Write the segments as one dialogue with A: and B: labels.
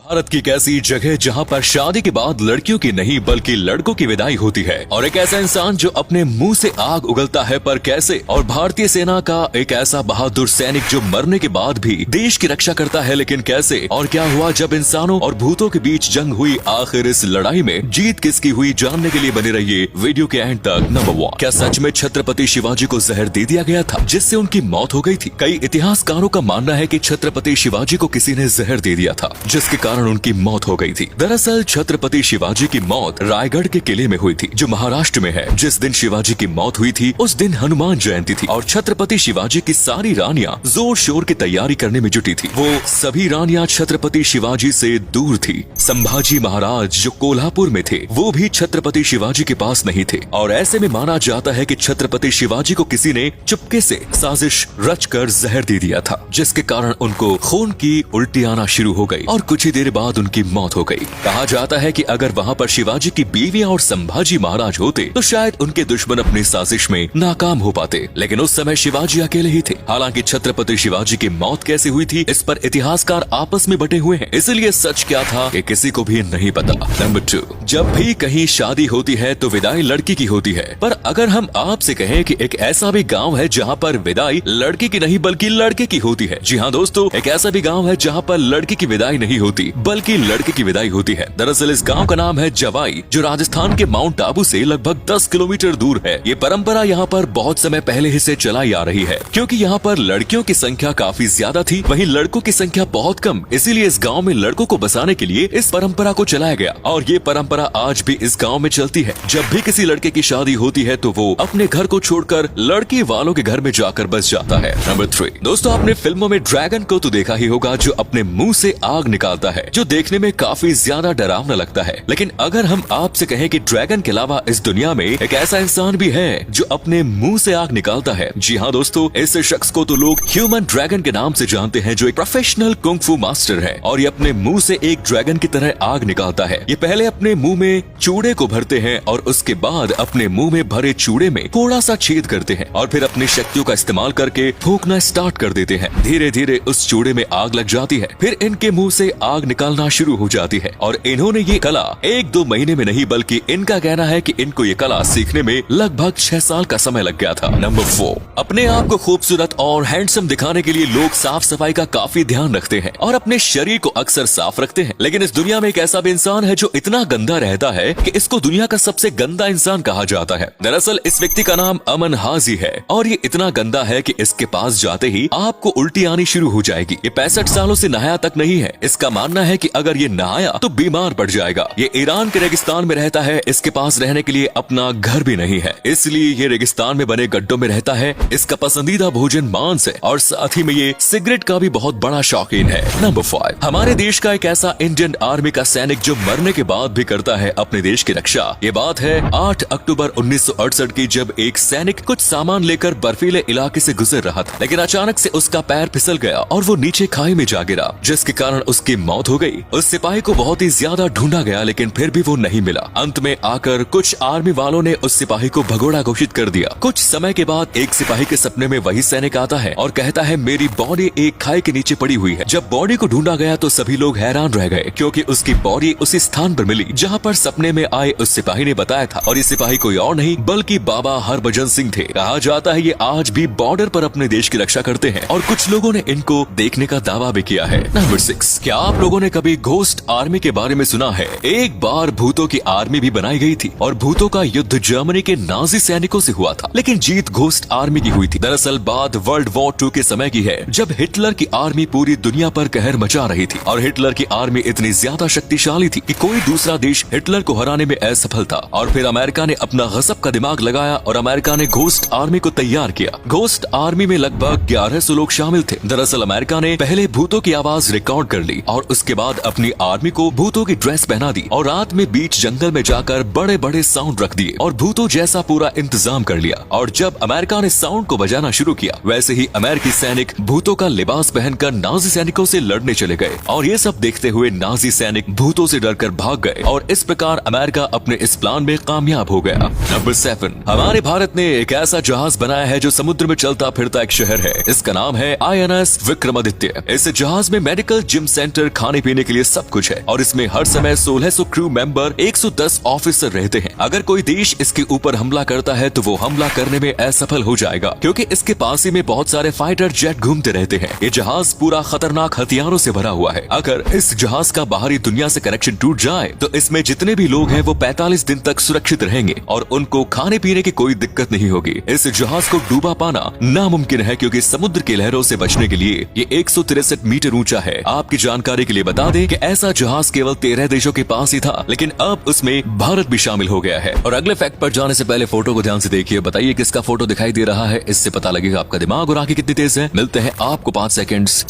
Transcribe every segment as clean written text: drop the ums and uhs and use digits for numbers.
A: भारत की एक ऐसी जगह जहां पर शादी के बाद लड़कियों की नहीं बल्कि लड़कों की विदाई होती है, और एक ऐसा इंसान जो अपने मुंह से आग उगलता है पर कैसे, और भारतीय सेना का एक ऐसा बहादुर सैनिक जो मरने के बाद भी देश की रक्षा करता है, लेकिन कैसे और क्या हुआ जब इंसानों और भूतों के बीच जंग हुई। आखिर इस लड़ाई में जीत किसकी हुई, जानने के लिए बने रहिए वीडियो के एंड तक। नंबर 1, क्या सच में छत्रपति शिवाजी को जहर दे दिया गया था जिससे उनकी मौत हो गई थी? कई इतिहासकारों का मानना है कि छत्रपति शिवाजी को किसी ने जहर दे दिया था जिसके कारण उनकी मौत हो गई थी। दरअसल छत्रपति शिवाजी की मौत रायगढ़ के किले में हुई थी जो महाराष्ट्र में है। जिस दिन शिवाजी की मौत हुई थी उस दिन हनुमान जयंती थी और छत्रपति शिवाजी की सारी रानियां जोर शोर की तैयारी करने में जुटी थी। वो सभी रानियां छत्रपति शिवाजी से दूर थी। संभाजी महाराज जो कोल्हापुर में थे वो भी छत्रपति शिवाजी के पास नहीं थे, और ऐसे में माना जाता है कि छत्रपति शिवाजी को किसी ने चुपके से साजिश रचकर जहर दे दिया था, जिसके कारण उनको खून की उल्टी आना शुरू हो गई और कुछ ही देर बाद उनकी मौत हो गई। कहा जाता है कि अगर वहाँ पर शिवाजी की बीवियां और संभाजी महाराज होते तो शायद उनके दुश्मन अपनी साजिश में नाकाम हो पाते, लेकिन उस समय शिवाजी अकेले ही थे। हालांकि छत्रपति शिवाजी की मौत कैसे हुई थी इस पर इतिहासकार आपस में बटे हुए हैं, इसलिए सच क्या था कि किसी को भी नहीं पता। नंबर 2, जब भी कहीं शादी होती है तो विदाई लड़की की होती है, पर अगर हम आपसे कहें कि एक ऐसा भी गाँव है जहाँ पर विदाई लड़की की नहीं बल्कि लड़के की होती है। जी हाँ दोस्तों, एक ऐसा भी गाँव है जहाँ पर लड़की की विदाई नहीं होती बल्कि लड़के की विदाई होती है। दरअसल इस गांव का नाम है जवाई, जो राजस्थान के माउंट आबू से लगभग 10 किलोमीटर दूर है। ये परंपरा यहाँ पर बहुत समय पहले ही से चलाई आ रही है, क्योंकि यहाँ पर लड़कियों की संख्या काफी ज्यादा थी, वहीं लड़कों की संख्या बहुत कम। इसीलिए इस गांव में लड़कों को बसाने के लिए इस परंपरा को चलाया गया, और ये परंपरा आज भी इस गाँव में चलती है। जब भी किसी लड़के की शादी होती है तो वो अपने घर को छोड़कर लड़की वालों के घर में जाकर बस जाता है। नंबर 3, दोस्तों आपने फिल्मों में ड्रैगन को तो देखा ही होगा जो अपने मुंह से आग निकालता है, जो देखने में काफी ज्यादा डरावना लगता है। लेकिन अगर हम आपसे कहें कि ड्रैगन के अलावा इस दुनिया में एक ऐसा इंसान भी है जो अपने मुंह से आग निकालता है, जी हाँ दोस्तों, इस शख्स को तो लोग ह्यूमन ड्रैगन के नाम से जानते हैं, जो एक प्रोफेशनल कुंग फू मास्टर है और ये अपने मुंह से एक ड्रैगन की तरह आग निकालता है। ये पहले अपने मुंह में चूड़े को भरते हैं और उसके बाद अपने मुंह में भरे चूड़े में थोड़ा सा छेद करते हैं और फिर अपनी शक्तियों का इस्तेमाल करके फूंकना स्टार्ट कर देते हैं। धीरे धीरे उस चूड़े में आग लग जाती है, फिर इनके मुंह से आग निकालना शुरू हो जाती है, और इन्होंने ये कला 1-2 महीने में नहीं बल्कि इनका कहना है कि इनको ये कला सीखने में लगभग 6 साल का समय लग गया था। नंबर 4, अपने आप को खूबसूरत और हैंडसम दिखाने के लिए लोग साफ सफाई का काफी ध्यान रखते हैं और अपने शरीर को अक्सर साफ रखते हैं, लेकिन इस दुनिया में एक ऐसा भी इंसान है जो इतना गंदा रहता है कि इसको दुनिया का सबसे गंदा इंसान कहा जाता है। दरअसल इस व्यक्ति का नाम अमन हाजी है और ये इतना गंदा है कि इसके पास जाते ही आपको उल्टी आनी शुरू हो जाएगी। ये 65 सालों से नहाया तक नहीं है। इसका मानना है कि अगर ये नहाया तो बीमार पड़ जाएगा। ये ईरान के रेगिस्तान में रहता है। इसके पास रहने के लिए अपना घर भी नहीं है, इसलिए ये रेगिस्तान में बने गड्ढों में रहता है। इसका पसंदीदा भोजन मांस है और साथ ही में ये सिगरेट का भी बहुत बड़ा शौकीन है। नंबर 5, हमारे देश का एक ऐसा इंडियन आर्मी का सैनिक जो मरने के बाद भी करता है अपने देश की रक्षा। ये बात है 8 अक्टूबर 1968 की, जब एक सैनिक कुछ सामान लेकर बर्फीले इलाके से गुजर रहा था, लेकिन अचानक से उसका पैर फिसल गया और वो नीचे खाई में जा गिरा, जिसके कारण उसकी मौत हो गई। उस सिपाही को बहुत ही ज्यादा ढूंढा गया लेकिन फिर भी वो नहीं मिला। अंत में आकर कुछ आर्मी वालों ने उस सिपाही को भगोड़ा घोषित कर दिया। कुछ समय के बाद एक सिपाही के सपने में वही सैनिक आता है और कहता है मेरी बॉडी एक खाई के नीचे पड़ी हुई है। जब बॉडी को ढूंढा गया तो सभी लोग हैरान रह गए, क्योंकि उसकी बॉडी उसी स्थान पर मिली जहाँ पर सपने में आए उस सिपाही ने बताया था, और ये सिपाही कोई और नहीं बल्कि बाबा हरभजन सिंह थे। कहा जाता है ये आज भी बॉर्डर पर अपने देश की रक्षा करते हैं और कुछ लोगों ने इनको देखने का दावा भी किया है। नंबर 6, क्या आप लोगों ने कभी घोस्ट आर्मी के बारे में सुना है? एक बार भूतों की आर्मी भी बनाई गई थी और भूतों का युद्ध जर्मनी के नाजी सैनिकों से हुआ था, लेकिन जीत घोस्ट आर्मी की हुई थी। दरअसल बात वर्ल्ड वॉर 2 के समय की है, जब हिटलर की आर्मी पूरी दुनिया पर कहर मचा रही थी और हिटलर की आर्मी इतनी ज्यादा शक्तिशाली थी कि कोई दूसरा देश हिटलर को हराने में असफल था। और फिर अमेरिका ने अपना गजब का दिमाग लगाया और अमेरिका ने घोस्ट आर्मी को तैयार किया। घोस्ट आर्मी में लगभग 1100 लोग शामिल थे। दरअसल अमेरिका ने पहले भूतों की आवाज रिकॉर्ड कर ली और उसके बाद अपनी आर्मी को भूतों की ड्रेस पहना दी और रात में बीच जंगल में जाकर बड़े बड़े साउंड रख दिए और भूतों जैसा पूरा इंतजाम कर लिया। और जब अमेरिका ने साउंड को बजाना शुरू किया, वैसे ही अमेरिकी सैनिक भूतों का लिबास पहनकर नाजी सैनिकों से लड़ने चले गए और ये सब देखते हुए नाजी सैनिक भूतों से डरकर भाग गए और इस प्रकार अमेरिका अपने इस प्लान में कामयाब हो गया। नंबर 7, हमारे भारत ने एक ऐसा जहाज बनाया है जो समुद्र में चलता फिरता एक शहर है। इसका नाम है INS विक्रमादित्य। इस जहाज में मेडिकल, जिम सेंटर, खाने खाने पीने के लिए सब कुछ है और इसमें हर समय 1600 क्रू मेंबर, 110 ऑफिसर रहते हैं। अगर कोई देश इसके ऊपर हमला करता है तो वो हमला करने में असफल हो जाएगा, क्योंकि इसके पास ही में बहुत सारे फाइटर जेट घूमते रहते हैं। ये जहाज पूरा खतरनाक हथियारों से भरा हुआ है। अगर इस जहाज का बाहरी दुनिया से कनेक्शन टूट जाए तो इसमें जितने भी लोग हैं वो 45 दिन तक सुरक्षित रहेंगे और उनको खाने पीने की कोई दिक्कत नहीं होगी। इस जहाज को डूबा पाना नामुमकिन है, क्योंकि समुद्र की लहरों से बचने के लिए ये 163 मीटर ऊंचा है। आपकी जानकारी के लिए बता दें कि ऐसा जहाज केवल 13 देशों के पास ही था, लेकिन अब उसमें भारत भी शामिल हो गया है। और अगले फैक्ट पर जाने से पहले फोटो को ध्यान से देखिए, बताइए किसका फोटो दिखाई दे रहा है, इससे पता लगेगा आपका दिमाग और आंखें कितनी तेज है। मिलते हैं आपको 5 सेकंड्स।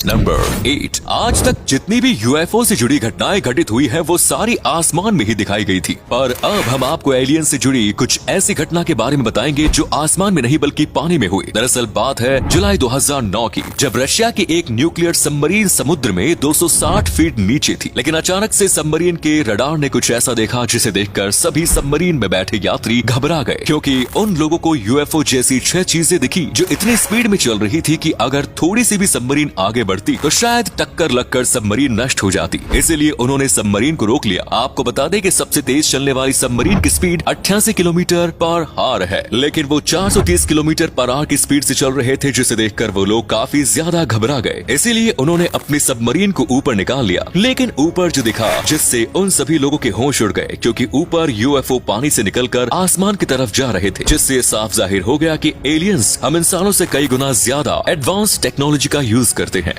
A: नंबर 8। आज तक जितनी भी यूएफओ से जुड़ी घटनाएं घटित हुई है वो सारी आसमान में ही दिखाई गई थी, पर अब हम आपको एलियन से जुड़ी कुछ ऐसी घटना के बारे में बताएंगे जो आसमान में नहीं बल्कि पानी में हुई। दरअसल बात है जुलाई 2009 की, जब रशिया की एक न्यूक्लियर सबमरीन समुद्र में 260 फीट नीचे थी। लेकिन अचानक से सबमरीन के रडार ने कुछ ऐसा देखा जिसे देखकर सभी सबमरीन में बैठे यात्री घबरा गए, क्योंकि उन लोगों को यूएफओ जैसी 6 चीजें दिखी जो इतनी स्पीड में चल रही थी कि अगर थोड़ी सी भी सबमरीन आगे बढ़ती तो शायद टक्कर लगकर सबमरीन नष्ट हो जाती। इसलिए उन्होंने सबमरीन को रोक लिया। आपको बता दें कि सबसे तेज चलने वाली सबमरीन की स्पीड 88 किलोमीटर पर आवर है, लेकिन वो 430 किलोमीटर पर आवर की स्पीड से चल रहे थे, जिसे देखकर वो लोग काफी ज्यादा घबरा गए। इसीलिए उन्होंने अपनी सबमरीन को ऊपर निकाल लिया। लेकिन ऊपर जो दिखा जिससे उन सभी लोगों के होश उड़ गए, क्योंकि ऊपर यूएफओ पानी से निकलकर आसमान की तरफ जा रहे थे, जिससे साफ जाहिर हो गया कि एलियंस हम इंसानों से कई गुना ज्यादा एडवांस टेक्नोलॉजी का यूज करते हैं।